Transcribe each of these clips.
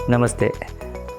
Namaste.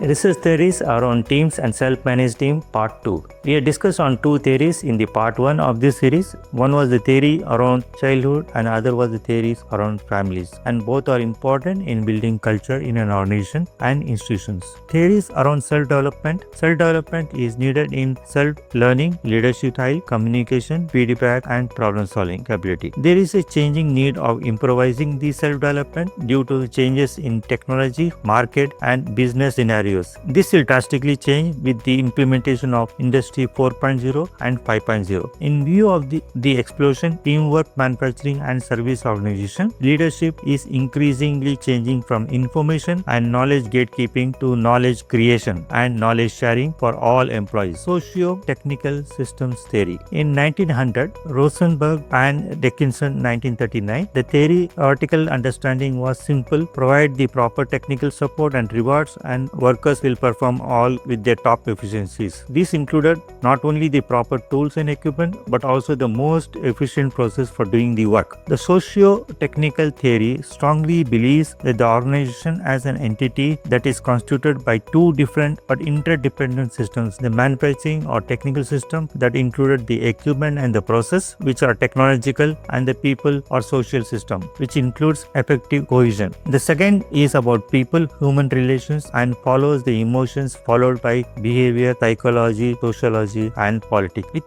Research theories around teams and self-managed team part 2. We had discussed on two theories in the part 1 of this series. One was the theory around childhood and other was the theories around families, and both are important in building culture in an organization and institutions. Theories around self-development. Self-development is needed in self-learning, leadership style, communication, feedback and problem-solving ability. There is a changing need of improvising the self-development due to changes in technology, market and business scenarios. This will drastically change with the implementation of Industry 4.0 and 5.0. In view of the explosion, teamwork, manufacturing and service organization, leadership is increasingly changing from information and knowledge gatekeeping to knowledge creation and knowledge sharing for all employees. Socio-technical systems theory. In 1900, Roethlisberger and Dickson 1939, the theoretical understanding was simple: provide the proper technical support and rewards, and workers will perform all with their top efficiencies. This included not only the proper tools and equipment but also the most efficient process for doing the work. The socio-technical theory strongly believes that the organization as an entity that is constituted by two different but interdependent systems: the manufacturing or technical system that included the equipment and the process, which are technological, and the people or social system, which includes effective cohesion. The second is about people, human relations, and follows the emotions, followed by behavior, psychology, sociology and politics. With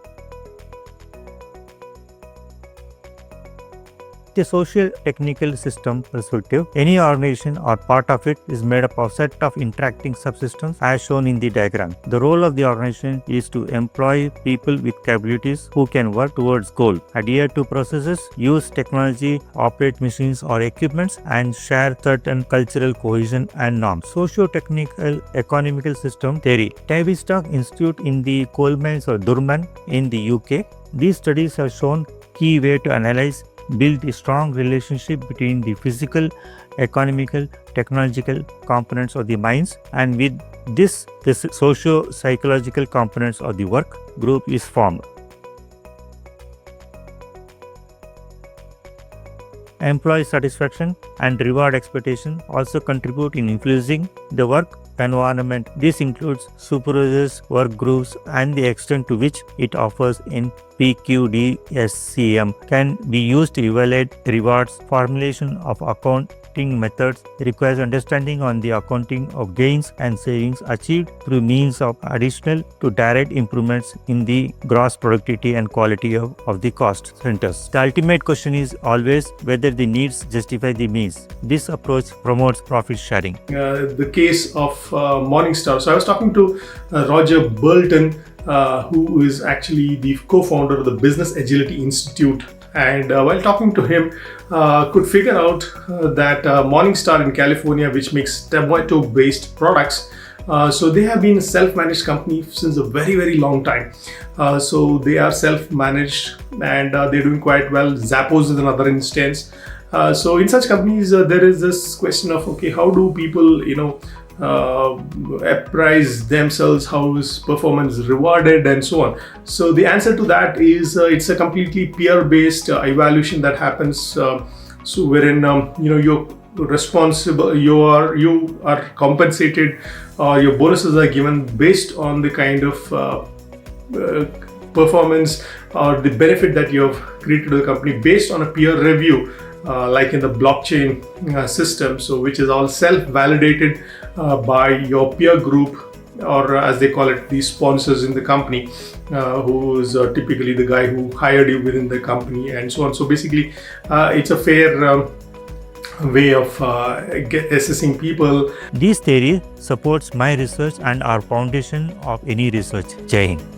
the social technical system perspective, any organization or part of it is made up of a set of interacting subsystems as shown in the diagram. The role of the organization is to employ people with capabilities who can work towards goals, adhere to processes, use technology, operate machines or equipments, and share certain cultural cohesion and norms. Socio-technical-economic system theory. Tavistock Institute in the coal mines of Durban in the UK. These studies have shown key way to analyze, build a strong relationship between the physical, economical, technological components of the mines, and with this, the socio-psychological components of the work group is formed. Employee satisfaction and reward expectation also contribute in influencing the work environment. This includes supervisors, work groups, and the extent to which it offers in PQDSCM can be used to evaluate rewards. Formulation of accounting methods requires understanding on the accounting of gains and savings achieved through means of additional to direct improvements in the gross productivity and quality of the cost centers. The ultimate question is always whether the needs justify the means. This approach promotes profit sharing. The case of Morningstar. So I was talking to Roger Burlton, who is actually the co-founder of the Business Agility Institute, and while talking to him, could figure out that Morningstar in California, which makes tomato-based products, so they have been a self-managed company since a very, very long time. So they are self-managed and they're doing quite well. Zappos is another instance. So in such companies, there is this question of, okay, how do people, appraise themselves, how is performance rewarded and so on. So the answer to that is it's a completely peer-based evaluation that happens. So wherein you're responsible, you are compensated, your bonuses are given based on the kind of performance or the benefit that you have created to the company based on a peer review. Like in the blockchain system, so which is all self-validated by your peer group, or as they call it, the sponsors in the company, who is typically the guy who hired you within the company and so on. So basically, it's a fair way of assessing people. This theory supports my research and our foundation of any research. Jai Hind.